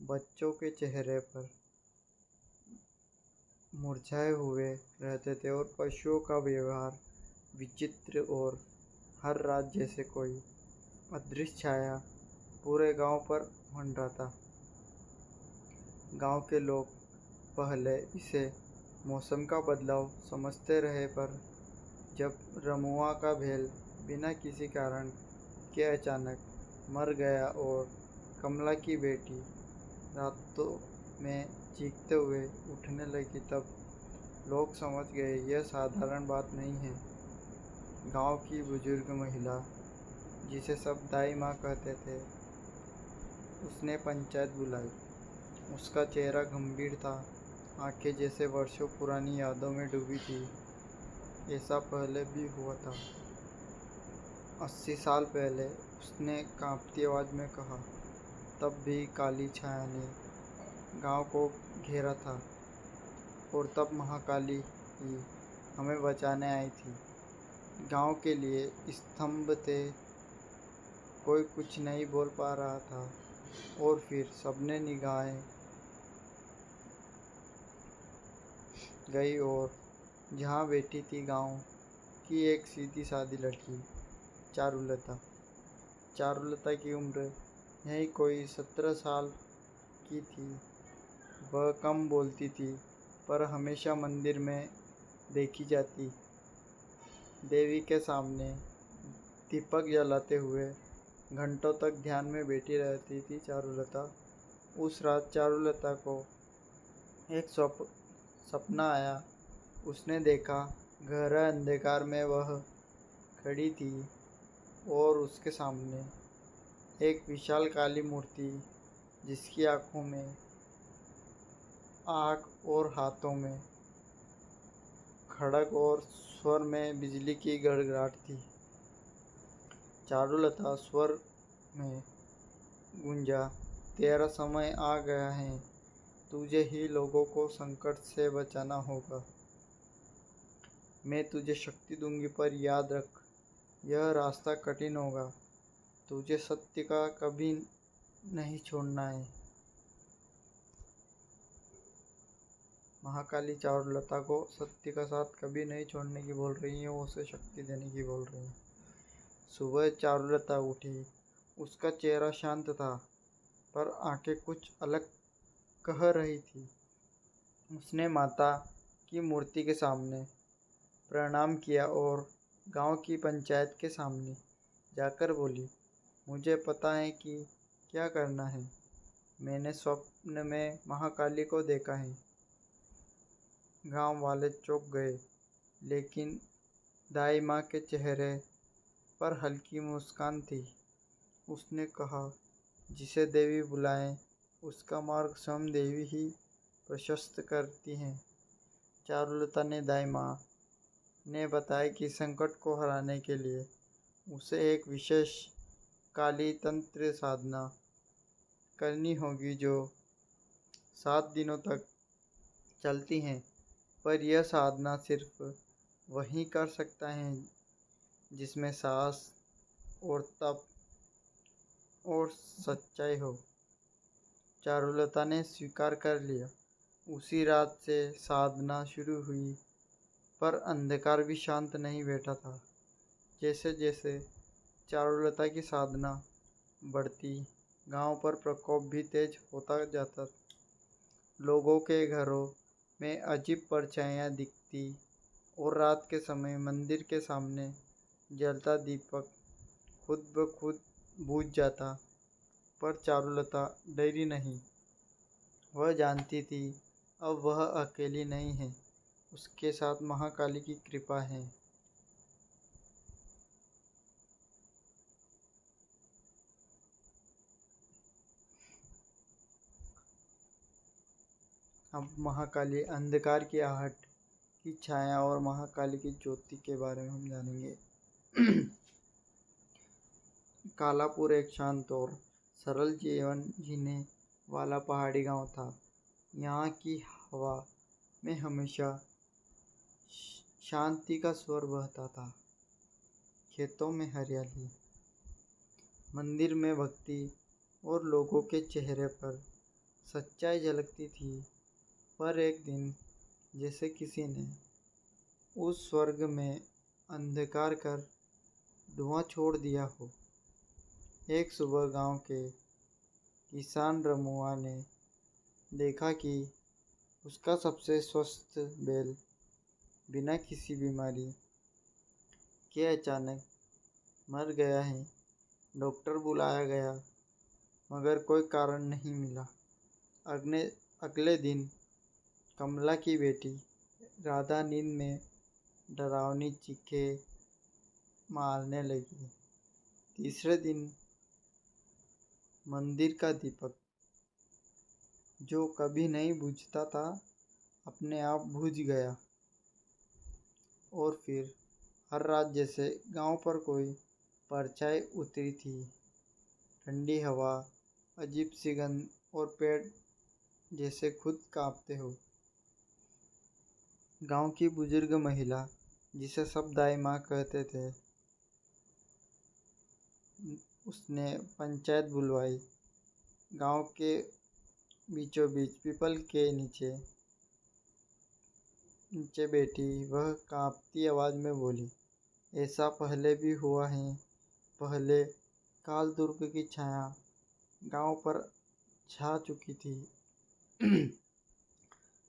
बच्चों के चेहरे पर मुरझाए हुए रहते थे और पशुओं का व्यवहार विचित्र और हर रात जैसे कोई अदृश्य छाया पूरे गांव पर मंडराता। गांव के लोग पहले इसे मौसम का बदलाव समझते रहे, पर जब रमुआ का भेल बिना किसी कारण के अचानक मर गया और कमला की बेटी रातों में चीखते हुए उठने लगी, तब लोग समझ गए यह साधारण बात नहीं है। गांव की बुजुर्ग महिला, जिसे सब दाई माँ कहते थे, उसने पंचायत बुलाई। उसका चेहरा गंभीर था, आंखें जैसे वर्षों पुरानी यादों में डूबी थी। ऐसा पहले भी हुआ था 80 साल पहले, उसने कांपती आवाज में कहा। तब भी काली छाया ने गांव को घेरा था और तब महाकाली ही हमें बचाने आई थी। गांव के लिए स्तंभ थे। कोई कुछ नहीं बोल पा रहा था और फिर सबने निगाहें गई और जहाँ बैठी थी गांव की एक सीधी सादी लड़की, चारुलता। चारुलता की उम्र यही कोई 17 साल की थी। वह कम बोलती थी, पर हमेशा मंदिर में देखी जाती। देवी के सामने दीपक जलाते हुए घंटों तक ध्यान में बैठी रहती थी चारुलता। उस रात चारुलता को एक सपना आया। उसने देखा गहरे अंधकार में वह खड़ी थी और उसके सामने एक विशाल काली मूर्ति, जिसकी आंखों में आग और हाथों में खड़ग और स्वर में बिजली की गड़गड़ाहट थी। चारुलता स्वर में गूंजा, तेरा समय आ गया है। तुझे ही लोगों को संकट से बचाना होगा। मैं तुझे शक्ति दूंगी, पर याद रख, यह रास्ता कठिन होगा। तुझे सत्य का कभी नहीं छोड़ना है। महाकाली चारुलता को सत्य का साथ कभी नहीं छोड़ने की बोल रही है, वो उसे शक्ति देने की बोल रही है। सुबह चारुलता उठी। उसका चेहरा शांत था, पर आंखें कुछ अलग कह रही थी। उसने माता की मूर्ति के सामने प्रणाम किया और गांव की पंचायत के सामने जाकर बोली, मुझे पता है कि क्या करना है। मैंने स्वप्न में महाकाली को देखा है। गांव वाले चौंक गए, लेकिन दाई माँ के चेहरे पर हल्की मुस्कान थी। उसने कहा, जिसे देवी बुलाए उसका मार्ग स्वयं देवी ही प्रशस्त करती हैं। चारुलता ने दाई माँ ने बताया कि संकट को हराने के लिए उसे एक विशेष काली तंत्र साधना करनी होगी, जो 7 दिनों तक चलती है। पर यह साधना सिर्फ वही कर सकता है जिसमें साहस और तप और सच्चाई हो। चारुलता ने स्वीकार कर लिया। उसी रात से साधना शुरू हुई, पर अंधकार भी शांत नहीं बैठा था। जैसे जैसे चारुलता की साधना बढ़ती, गांव पर प्रकोप भी तेज होता जाता। लोगों के घरों में अजीब परछाइयाँ दिखती और रात के समय मंदिर के सामने जलता दीपक खुद ब खुद बुझ जाता। पर चारुलता डरी नहीं। वह जानती थी अब वह अकेली नहीं है। उसके साथ महाकाली की कृपा है। अब महाकाली अंधकार की आहट की छाया और महाकाली की ज्योति के बारे में हम जानेंगे। कालापुर एक शांत और सरल जीवन जीने वाला पहाड़ी गांव था। यहाँ की हवा में हमेशा शांति का स्वर बहता था। खेतों में हरियाली, मंदिर में भक्ति और लोगों के चेहरे पर सच्चाई झलकती थी। पर एक दिन जैसे किसी ने उस स्वर्ग में अंधकार कर धुआं छोड़ दिया हो। एक सुबह गांव के किसान रमुआ ने देखा कि उसका सबसे स्वस्थ बैल बिना किसी बीमारी के अचानक मर गया है। डॉक्टर बुलाया गया मगर कोई कारण नहीं मिला। अगले दिन कमला की बेटी राधा नींद में डरावनी चीखें मारने लगी। तीसरे दिन मंदिर का दीपक जो कभी नहीं बुझता था अपने आप बुझ गया। और फिर हर रात जैसे गांव पर कोई परछाई उतरी थी। ठंडी हवा, अजीब सी गंध और पेड़ जैसे खुद कांपते हो। गांव की बुजुर्ग महिला जिसे सब दाई माँ कहते थे, उसने पंचायत बुलवाई। गांव के बीचों बीच पीपल के नीचे बैठी वह कांपती आवाज में बोली, ऐसा पहले भी हुआ है। पहले काल दुर्ग की छाया गांव पर छा चुकी थी।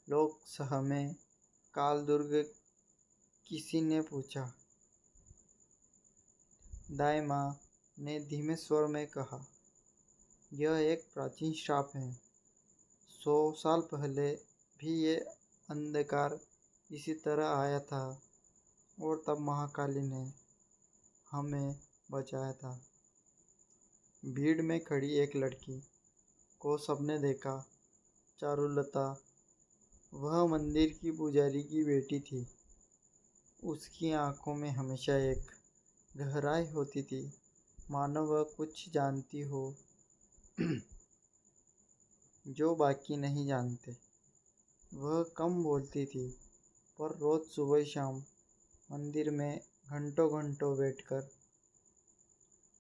लोग सहमे। काल दुर्ग? किसी ने पूछा। दाई माँ ने धीमे स्वर में कहा, यह एक प्राचीन श्राप है। 100 साल पहले भी ये अंधकार इसी तरह आया था और तब महाकाली ने हमें बचाया था। भीड़ में खड़ी एक लड़की को सबने देखा, चारुलता। वह मंदिर की पुजारी की बेटी थी। उसकी आंखों में हमेशा एक गहराई होती थी, मानो वह कुछ जानती हो जो बाकी नहीं जानते। वह कम बोलती थी पर रोज सुबह शाम मंदिर में घंटों घंटों बैठकर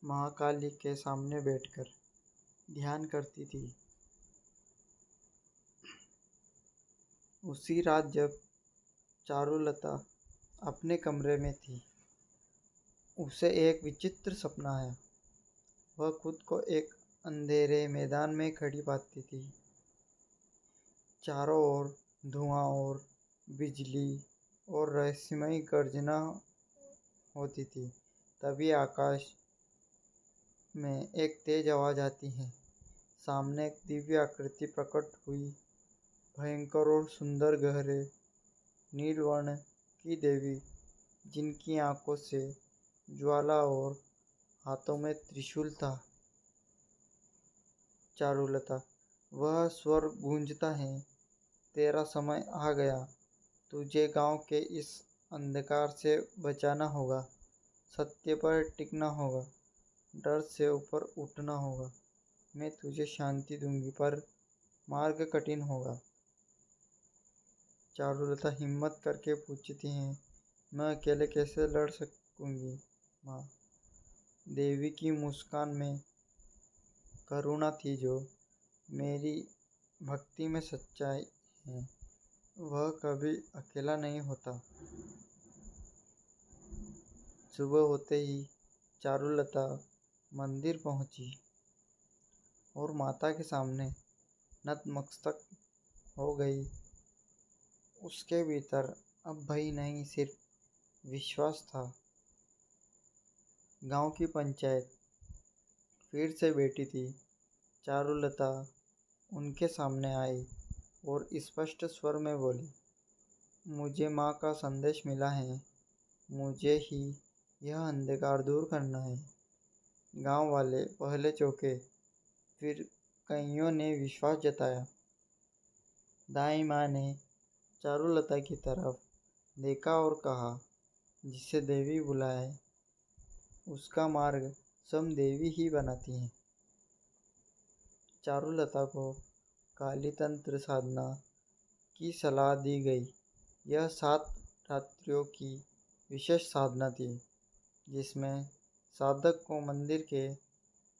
महाकाली के सामने बैठकर ध्यान करती थी। उसी रात जब चारुलता अपने कमरे में थी, उसे एक विचित्र सपना आया। वह खुद को एक अंधेरे मैदान में खड़ी पाती थी। चारों ओर धुआं और बिजली और रहस्यमयी गर्जना होती थी। तभी आकाश में एक तेज आवाज आती है। सामने एक दिव्य आकृति प्रकट हुई, भयंकर और सुंदर गहरे नील वर्ण की देवी, जिनकी आंखों से ज्वाला और हाथों में त्रिशूल था। चारुलता, वह स्वर गूंजता है, तेरा समय आ गया। तुझे गांव के इस अंधकार से बचाना होगा, सत्य पर टिकना होगा, डर से ऊपर उठना होगा। मैं तुझे शांति दूंगी पर मार्ग कठिन होगा। चारुलता हिम्मत करके पूछती है, मैं अकेले कैसे लड़ सकूंगी माँ? देवी की मुस्कान में करुणा थी। जो मेरी भक्ति में सच्चाई है वह कभी अकेला नहीं होता। सुबह होते ही चारुलता मंदिर पहुंची और माता के सामने नतमस्तक हो गई। उसके भीतर अब भय नहीं, सिर्फ विश्वास था। गांव की पंचायत फिर से बैठी थी। चारुलता उनके सामने आई और स्पष्ट स्वर में बोली, मुझे माँ का संदेश मिला है। मुझे ही यह अंधकार दूर करना है। गांव वाले पहले चौंके, फिर कईयों ने विश्वास जताया। दाई माँ ने चारुलता की तरफ देखा और कहा, जिसे देवी बुलाए उसका मार्ग स्वयं देवी ही बनाती है। चारुलता को काली तंत्र साधना की सलाह दी गई। यह 7 रात्रियों की विशेष साधना थी, जिसमें साधक को मंदिर के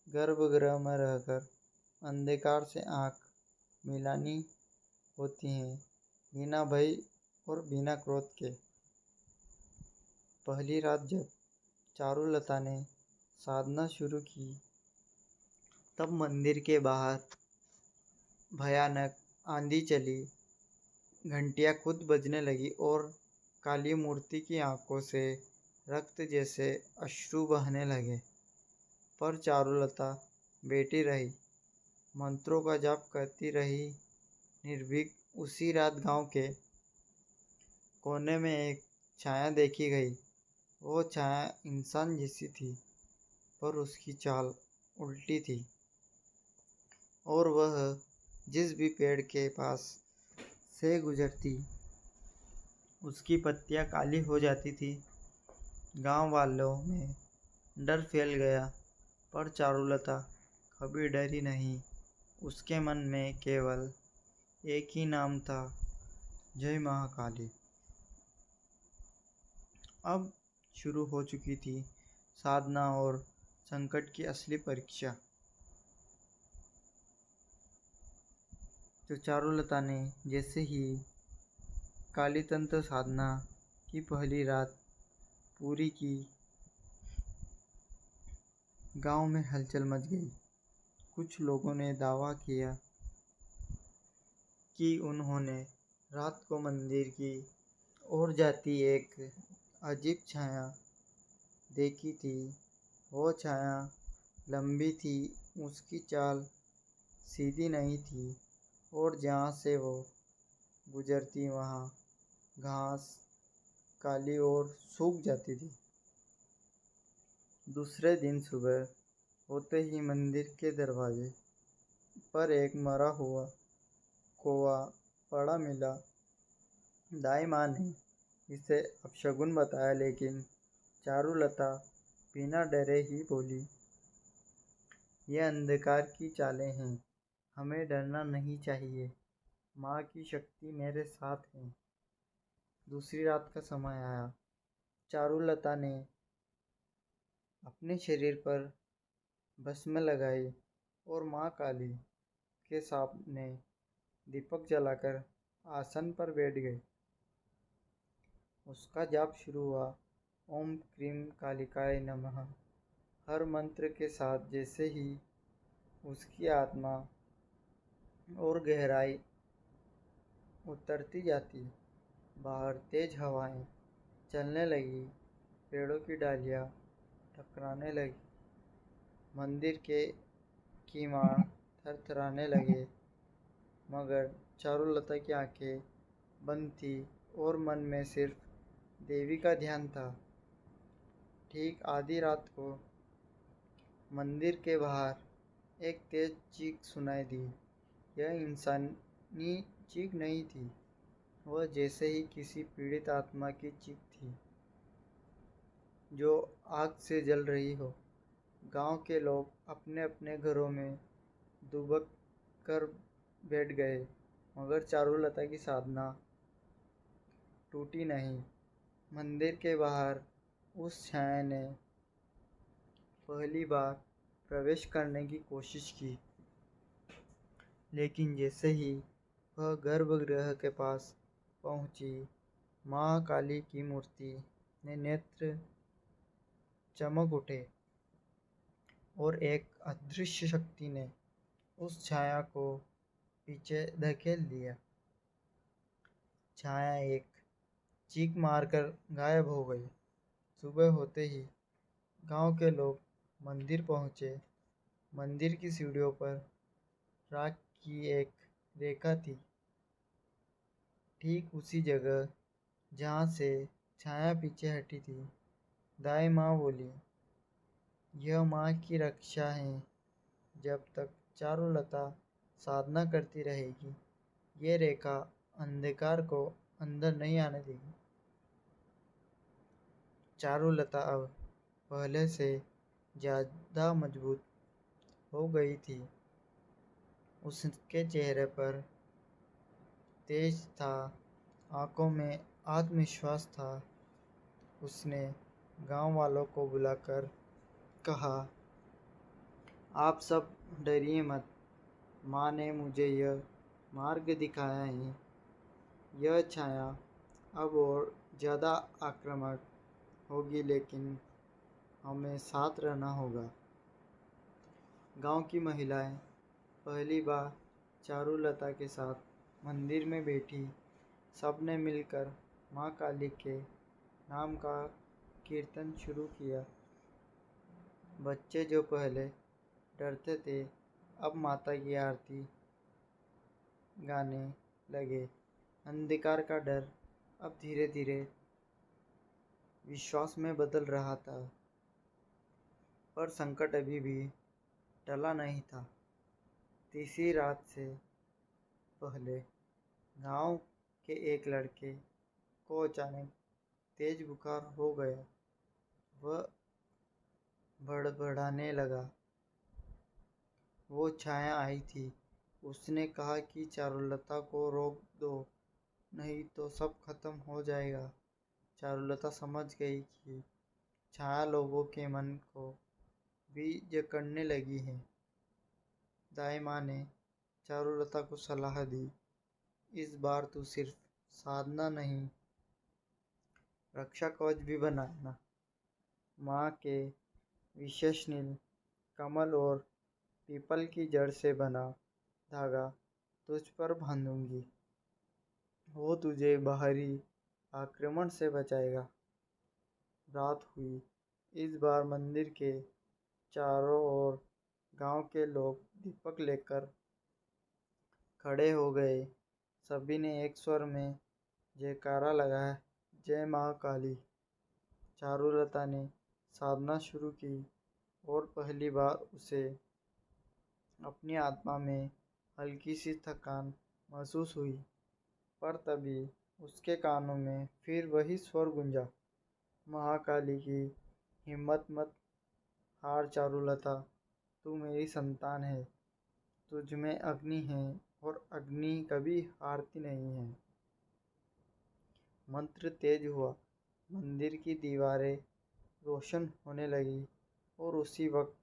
गर्भगृह में रहकर अंधकार से आंख मिलानी होती हैं, बिना भय और बिना क्रोध के। पहली रात जब चारुलता ने साधना शुरू की, तब मंदिर के बाहर भयानक आंधी चली। घंटियां खुद बजने लगी और काली मूर्ति की आंखों से रक्त जैसे अश्रु बहने लगे। पर चारुलता बैठी रही, मंत्रों का जाप करती रही, निर्भीक। उसी रात गांव के कोने में एक छाया देखी गई। वो छाया इंसान जैसी थी, पर उसकी चाल उल्टी थी, और वह जिस भी पेड़ के पास से गुजरती, उसकी पत्तियां काली हो जाती थी। गांव वालों में डर फैल गया, पर चारुलता कभी डरी नहीं। उसके मन में केवल एक ही नाम था, जय महाकाली। अब शुरू हो चुकी थी साधना और संकट की असली परीक्षा। तो चारुलता ने जैसे ही काली तंत्र साधना की पहली रात पूरी की, गांव में हलचल मच गई। कुछ लोगों ने दावा किया कि उन्होंने रात को मंदिर की ओर जाती एक अजीब छाया देखी थी। वो छाया लंबी थी, उसकी चाल सीधी नहीं थी, और जहाँ से वो गुजरती वहाँ घास काली और सूख जाती थी। दूसरे दिन सुबह होते ही मंदिर के दरवाजे पर एक मरा हुआ कौवा पड़ा मिला। दाई माँ ने इसे अपशगुन बताया, लेकिन चारुलता बिना डरे ही बोली, ये अंधकार की चालें हैं, हमें डरना नहीं चाहिए, माँ की शक्ति मेरे साथ है। दूसरी रात का समय आया। चारुलता ने अपने शरीर पर भस्म लगाई और माँ काली के सामने दीपक जलाकर आसन पर बैठ गई। उसका जाप शुरू हुआ, ओम क्रीम कालिकाय नमः। हर मंत्र के साथ जैसे ही उसकी आत्मा और गहराई उतरती जाती, बाहर तेज हवाएं चलने लगी, पेड़ों की डालियां टकराने लगी, मंदिर के कीमाड़ थरथराने लगे। मगर चारुलता की आंखें बंद थी और मन में सिर्फ देवी का ध्यान था। ठीक आधी रात को मंदिर के बाहर एक तेज चीख सुनाई दी। यह इंसानी चीख नहीं थी, वह जैसे ही किसी पीड़ित आत्मा की चीख थी, जो आग से जल रही हो। गांव के लोग अपने अपने घरों में दुबक कर बैठ गए, मगर चारुलता की साधना टूटी नहीं। मंदिर के बाहर उस छाया ने पहली बार प्रवेश करने की कोशिश की, लेकिन जैसे ही वह गर्भगृह के पास पहुंची, माँ काली की मूर्ति ने नेत्र चमक उठे और एक अदृश्य शक्ति ने उस छाया को पीछे धकेल दिया। छाया एक चीख मारकर गायब हो गई। सुबह होते ही गांव के लोग मंदिर पहुंचे। मंदिर की सीढ़ियों पर राख की एक रेखा थी, ठीक उसी जगह जहाँ से छाया पीछे हटी थी। दाई माँ बोली, यह माँ की रक्षा है, जब तक चारुलता साधना करती रहेगी, ये रेखा अंधकार को अंदर नहीं आने देगी। चारुलता अब पहले से ज़्यादा मजबूत हो गई थी। उसके चेहरे पर तेज था, आंखों में आत्मविश्वास था। उसने गांव वालों को बुलाकर कहा, आप सब डरिए मत, माँ ने मुझे यह मार्ग दिखाया है। यह छाया अब और ज़्यादा आक्रामक होगी, लेकिन हमें साथ रहना होगा। गांव की महिलाएं पहली बार चारुलता के साथ मंदिर में बैठी। सबने मिलकर माँ काली के नाम का कीर्तन शुरू किया। बच्चे जो पहले डरते थे, अब माता की आरती गाने लगे। अंधकार का डर अब धीरे धीरे विश्वास में बदल रहा था, पर संकट अभी भी टला नहीं था। तीसरी रात से पहले गांव के एक लड़के को अचानक तेज बुखार हो गया। वह बड़बड़ाने लगा। वो छाया आई थी। उसने कहा कि चारुलता को रोक दो, नहीं तो सब खत्म हो जाएगा। चारुलता समझ गई कि छाया लोगों के मन को भी जकड़ने लगी है। दाई माँ ने चारुलता को सलाह दी, इस बार तू सिर्फ साधना नहीं, रक्षा कवच भी बनाना। माँ के विशेष नील कमल और पीपल की जड़ से बना धागा तुझ पर बांधूंगी। वो तुझे बाहरी आक्रमण से बचाएगा। रात हुई। इस बार मंदिर के चारों ओर गांव के लोग दीपक लेकर खड़े हो गए। सभी ने एक स्वर में जयकारा लगाया, जय माँ काली। चारुलता ने साधना शुरू की और पहली बार उसे अपनी आत्मा में हल्की सी थकान महसूस हुई। पर तभी उसके कानों में फिर वही स्वर गूंजा, महाकाली की हिम्मत मत हार चारुलता, तू मेरी संतान है। तुझ में अग्नि है और अग्नि कभी हारती नहीं है। मंत्र तेज हुआ। मंदिर की दीवारें रोशन होने लगी और उसी वक्त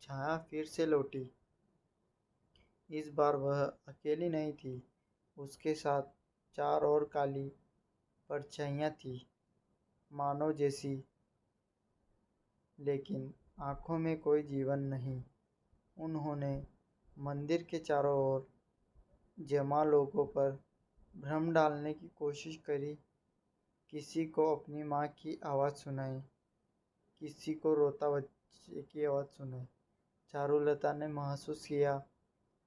छाया फिर से लौटी। इस बार वह अकेली नहीं थी। उसके साथ चार और काली परछाइयाँ थी, मानो जैसी, लेकिन आंखों में कोई जीवन नहीं। उन्होंने मंदिर के चारों ओर जमा लोगों पर भ्रम डालने की कोशिश करी। किसी को अपनी माँ की आवाज़ सुनाई, किसी को रोता बच्चे की आवाज़ सुनाई। चारुलता ने महसूस किया,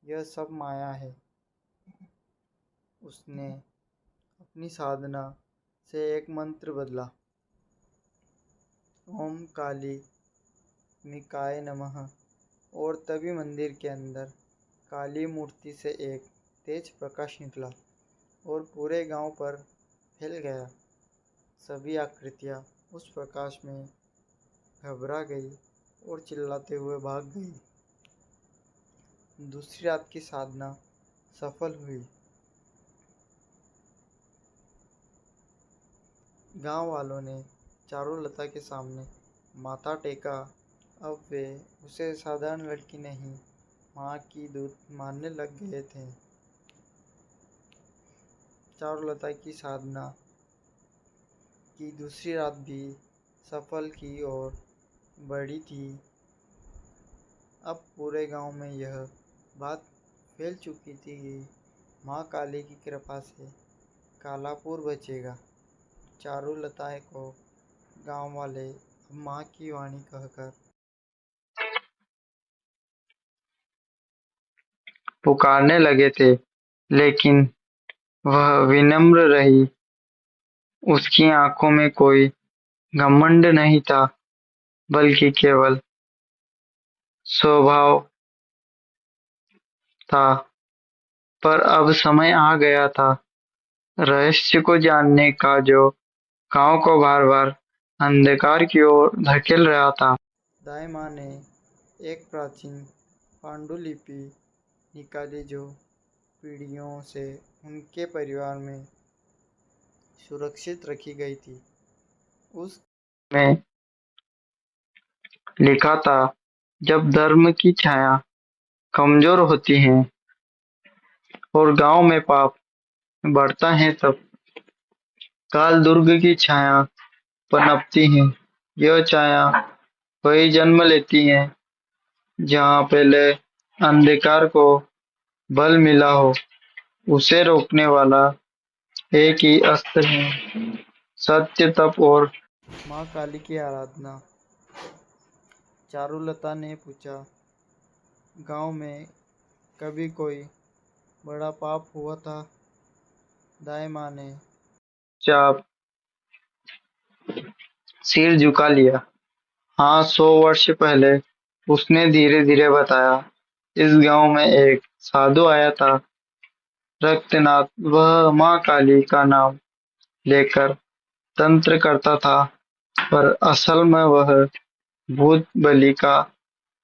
यह सब माया है। उसने अपनी साधना से एक मंत्र बदला, ओम काली मिकाय नमः। और तभी मंदिर के अंदर काली मूर्ति से एक तेज प्रकाश निकला और पूरे गांव पर फैल गया। सभी आकृतियां उस प्रकाश में घबरा गई और चिल्लाते हुए भाग गई। दूसरी रात की साधना सफल हुई। गांव वालों ने चारुलता के सामने माथा टेका। अब वे उसे साधारण लड़की नहीं, माँ की दूत मानने लग गए थे। चारुलता की साधना की दूसरी रात भी सफल की और बड़ी थी। अब पूरे गांव में यह बात फैल चुकी थी कि माँ काली की कृपा से कालापुर बचेगा। चारुलता को गांव वाले अब माँ की वाणी कहकर पुकारने लगे थे, लेकिन वह विनम्र रही। उसकी आंखों में कोई घमंड नहीं था, बल्कि केवल स्वभाव था। पर अब समय आ गया था रहस्य को जानने का, जो गांव को बार बार अंधकार की ओर धकेल रहा था। दाई माँ ने एक प्राचीन पांडुलिपि निकाली, जो पीढ़ियों से उनके परिवार में सुरक्षित रखी गई थी। उस में लिखा था, जब धर्म की छाया कमजोर होती है, और गांव में पाप बढ़ता है तब काल दुर्ग की छाया पनपती है। यह छाया वही जन्म लेती है जहाँ पहले अंधकार को बल मिला हो। उसे रोकने वाला एक ही अस्त्र है, सत्य, तप और माँ काली की आराधना। चारुलता ने पूछा, गांव में कभी कोई बड़ा पाप हुआ था? दाई माँ ने चाप सिर झुका लिया। हाँ, 100 वर्ष पहले। उसने धीरे धीरे बताया। इस गांव में एक साधु आया था, रक्तनाथ। वह माँ काली का नाम लेकर तंत्र करता था, पर असल में वह भूत बलि का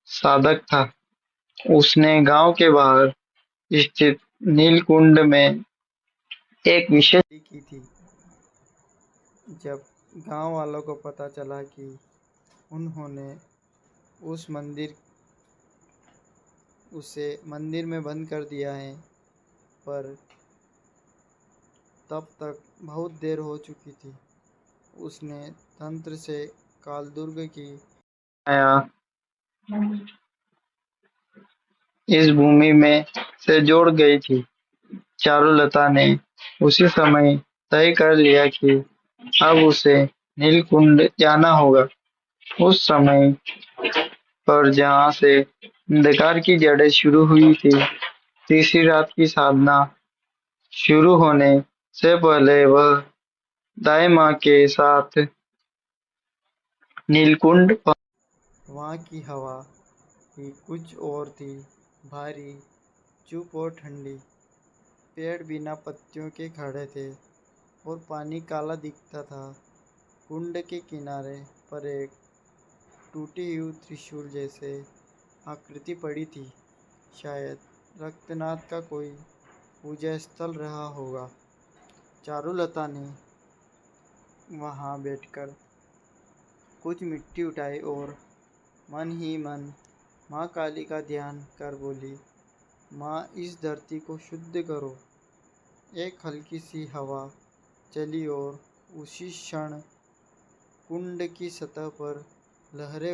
साधक था। उसने गांव के बाहर स्थित नीलकुंड में एक विशेष की थी। जब गांव वालों को पता चला कि उन्होंने उस मंदिर उसे मंदिर में बंद कर दिया है, पर तब तक बहुत देर हो चुकी थी। उसने तंत्र से कालदुर्ग की आया इस भूमि में से जोड़ गई थी। चारुलता ने उसी समय तय कर लिया कि अब उसे नीलकुंड जाना होगा। उस समय पर जहाँ से अंधकार की जड़ें शुरू हुई थी, तीसरी रात की साधना शुरू होने से पहले वह दाई माँ के साथ नीलकुंड वहाँ की हवा ही कुछ और थी, भारी, चुप और ठंडी। पेड़ बिना पत्तियों के खड़े थे और पानी काला दिखता था। कुंड के किनारे पर एक टूटी हुई त्रिशूल जैसे आकृति पड़ी थी। शायद रक्तनाथ का कोई पूजा स्थल रहा होगा। चारुलता ने वहाँ बैठकर कुछ मिट्टी उठाई और मन ही मन माँ काली का ध्यान कर बोली, माँ, इस धरती को शुद्ध करो। एक हल्की सी हवा चली और उसी क्षण कुंड की सतह पर लहरें